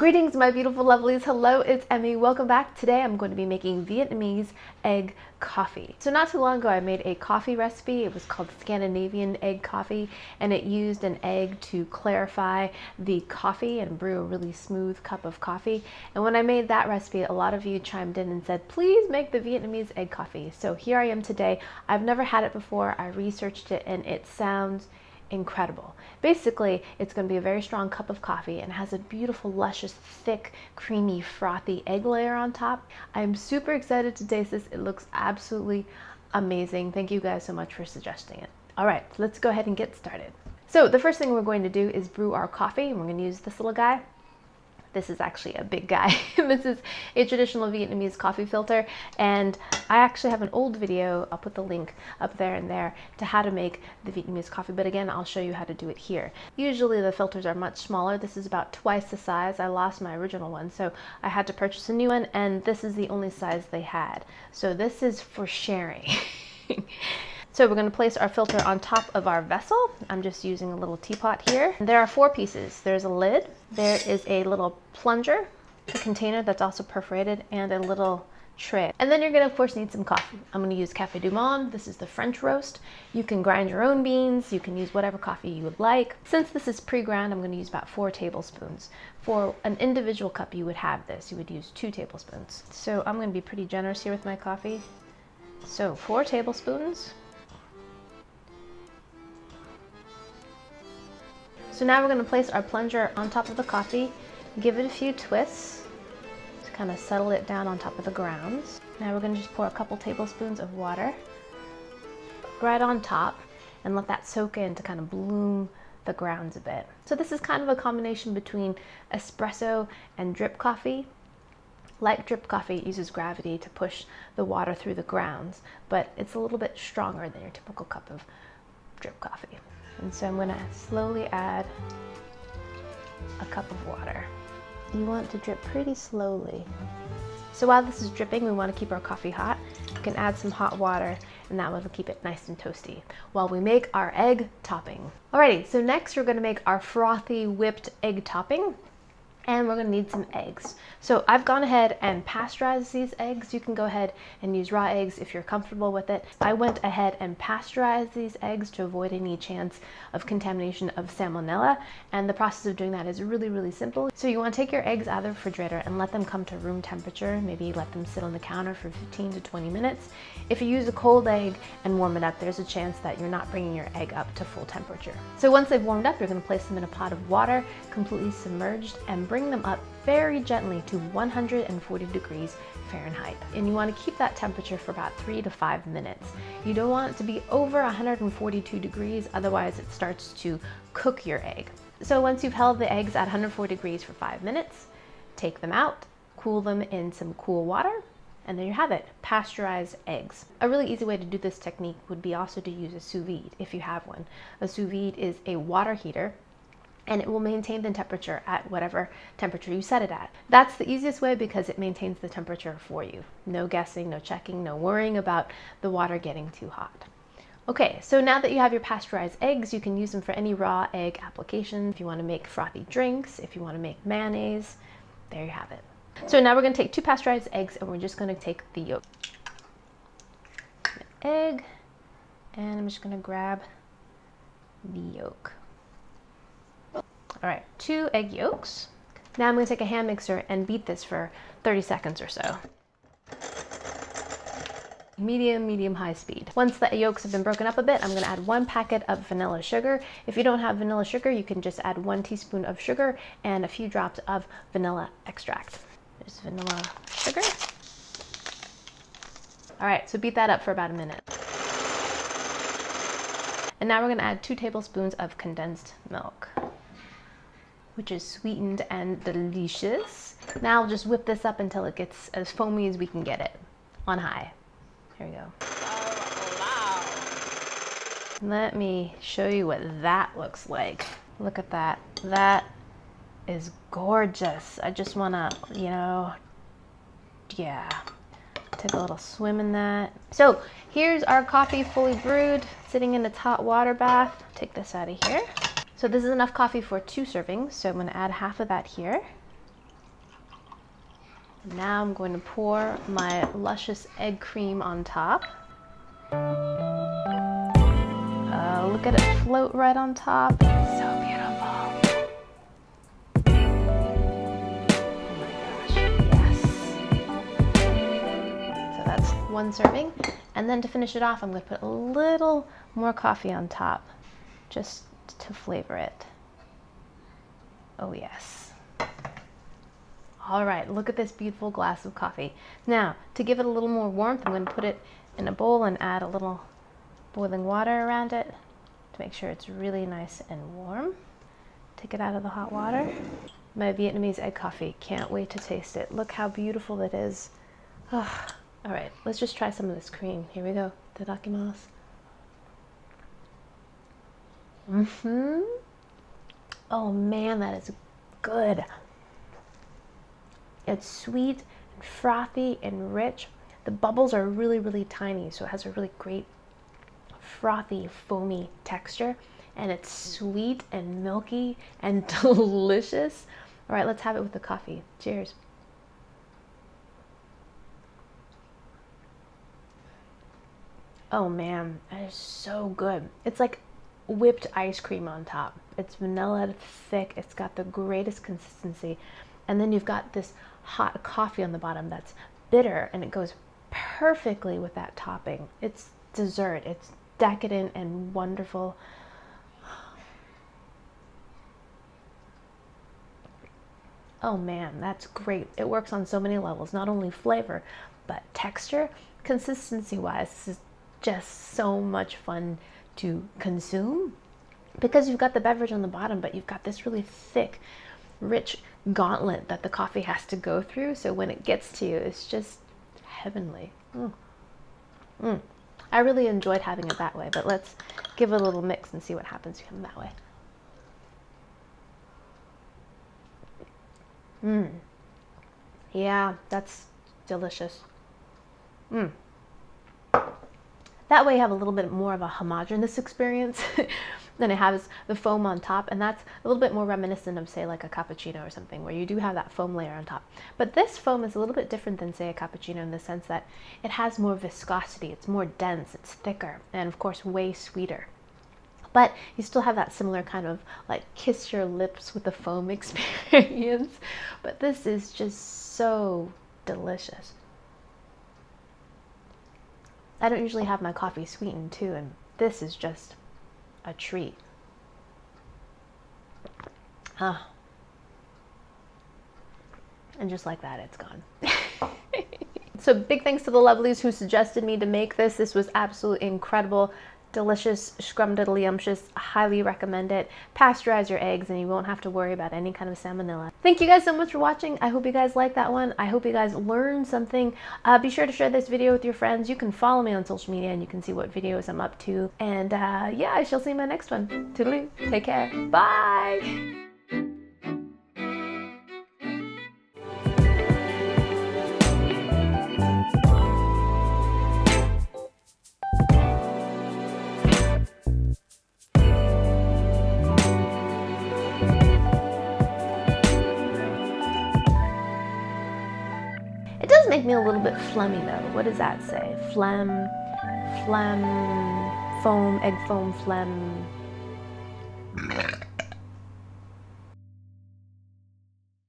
Greetings, my beautiful lovelies. Hello, it's Emmy. Welcome back. Today I'm going to be making Vietnamese egg coffee. So not too long ago I made a coffee recipe. It was called Scandinavian egg coffee, and it used an egg to clarify the coffee and brew a really smooth cup of coffee. And when I made that recipe, a lot of you chimed in and said, please make the Vietnamese egg coffee. So here I am today. I've never had it before. I researched it and it sounds incredible. Basically, it's going to be a very strong cup of coffee and has a beautiful, luscious, thick, creamy, frothy egg layer on top. I'm super excited to taste this. It looks absolutely amazing. Thank you guys so much for suggesting it. All right, let's go ahead and get started. So the first thing we're going to do is brew our coffee, and we're going to use this little guy. This is actually a big guy. This is a traditional Vietnamese coffee filter, and I actually have an old video, I'll put the link up there and there, to how to make the Vietnamese coffee, but again, I'll show you how to do it here. Usually the filters are much smaller. This is about twice the size. I lost my original one, so I had to purchase a new one, and this is the only size they had. So this is for sharing. So we're going to place our filter on top of our vessel. I'm just using a little teapot here. There are 4 pieces. There's a lid, there is a little plunger, a container that's also perforated, and a little tray. And then you're going to, of course, need some coffee. I'm going to use Café du Monde. This is the French roast. You can grind your own beans. You can use whatever coffee you would like. Since this is pre-ground, I'm going to use about 4 tablespoons. For an individual cup, you would have this. You would use 2 tablespoons. So I'm going to be pretty generous here with my coffee. So 4 tablespoons. So now we're going to place our plunger on top of the coffee, give it a few twists to kind of settle it down on top of the grounds. Now we're going to just pour a couple tablespoons of water right on top and let that soak in to kind of bloom the grounds a bit. So this is kind of a combination between espresso and drip coffee. Like drip coffee, it uses gravity to push the water through the grounds, but it's a little bit stronger than your typical cup of drip coffee. And so I'm going to slowly add a cup of water. You want to drip pretty slowly. So while this is dripping, we want to keep our coffee hot. You can add some hot water, and that will keep it nice and toasty while we make our egg topping. Alrighty, so next we're going to make our frothy whipped egg topping. And we're going to need some eggs. So I've gone ahead and pasteurized these eggs. You can go ahead and use raw eggs if you're comfortable with it. I went ahead and pasteurized these eggs to avoid any chance of contamination of salmonella. And the process of doing that is really, really simple. So you want to take your eggs out of the refrigerator and let them come to room temperature. Maybe let them sit on the counter for 15 to 20 minutes. If you use a cold egg and warm it up, there's a chance that you're not bringing your egg up to full temperature. So once they've warmed up, you're going to place them in a pot of water, completely submerged, and bring them up very gently to 140 degrees Fahrenheit. And you want to keep that temperature for about 3 to 5 minutes. You don't want it to be over 142 degrees, otherwise it starts to cook your egg. So once you've held the eggs at 140 degrees for 5 minutes, take them out, cool them in some cool water, and there you have it, pasteurized eggs. A really easy way to do this technique would be also to use a sous vide if you have one. A sous vide is a water heater, and it will maintain the temperature at whatever temperature you set it at. That's the easiest way because it maintains the temperature for you. No guessing, no checking, no worrying about the water getting too hot. Okay, so now that you have your pasteurized eggs, you can use them for any raw egg application. If you want to make frothy drinks, if you want to make mayonnaise, there you have it. So now we're going to take 2 pasteurized eggs, and we're just going to take the yolk. The egg, and I'm just going to grab the yolk. All right, 2 egg yolks. Now I'm going to take a hand mixer and beat this for 30 seconds or so. Medium, high speed. Once the yolks have been broken up a bit, I'm going to add 1 packet of vanilla sugar. If you don't have vanilla sugar, you can just add 1 teaspoon of sugar and a few drops of vanilla extract. There's vanilla sugar. All right, so beat that up for about a minute. And now we're going to add 2 tablespoons of condensed milk, which is sweetened and delicious. Now I'll just whip this up until it gets as foamy as we can get it on high. Here we go. Let me show you what that looks like. Look at that. That is gorgeous. I just wanna, yeah, take a little swim in that. So here's our coffee fully brewed, sitting in its hot water bath. Take this out of here. So this is enough coffee for 2 servings, so I'm going to add half of that here. Now I'm going to pour my luscious egg cream on top. Look at it float right on top. It's so beautiful. Oh my gosh, yes. So that's one serving. And then to finish it off, I'm going to put a little more coffee on top, just to flavor it. Oh yes. All right, look at this beautiful glass of coffee. Now, to give it a little more warmth, I'm going to put it in a bowl and add a little boiling water around it to make sure it's really nice and warm. Take it out of the hot water. My Vietnamese egg coffee. Can't wait to taste it. Look how beautiful it is. Oh. All right, let's just try some of this cream. Here we go. Itadakimasu. Oh man, that is good. It's sweet and frothy and rich. The bubbles are really, really tiny, so it has a really great frothy, foamy texture, and it's sweet and milky and delicious. All right, let's have it with the coffee. Cheers. Oh man, that is so good. It's like whipped ice cream on top. It's vanilla thick. It's got the greatest consistency. And then you've got this hot coffee on the bottom that's bitter, and it goes perfectly with that topping. It's dessert. It's decadent and wonderful. Oh man, that's great. It works on so many levels, not only flavor, but texture. Consistency wise, this is just so much fun to consume because you've got the beverage on the bottom, but you've got this really thick, rich gauntlet that the coffee has to go through. So when it gets to you, it's just heavenly. I really enjoyed having it that way, but let's give it a little mix and see what happens that way. Yeah, that's delicious. That way you have a little bit more of a homogeneous experience than it has the foam on top, and that's a little bit more reminiscent of, say, like a cappuccino or something, where you do have that foam layer on top. But this foam is a little bit different than, say, a cappuccino in the sense that it has more viscosity, it's more dense, it's thicker, and of course way sweeter. But you still have that similar kind of like kiss your lips with the foam experience. But this is just so delicious. I don't usually have my coffee sweetened too, and this is just a treat. And just like that, it's gone. So big thanks to the lovelies who suggested me to make this. This was absolutely incredible. Delicious, scrumdiddlyumptious, highly recommend it. Pasteurize your eggs and you won't have to worry about any kind of salmonella. Thank you guys so much for watching. I hope you guys liked that one. I hope you guys learned something. Be sure to share this video with your friends. You can follow me on social media and you can see what videos I'm up to. And yeah, I shall see you in my next one. Toodaloo. Take care. Bye. It does make me a little bit phlegmy though. What does that say? Phlegm, foam, egg foam, phlegm.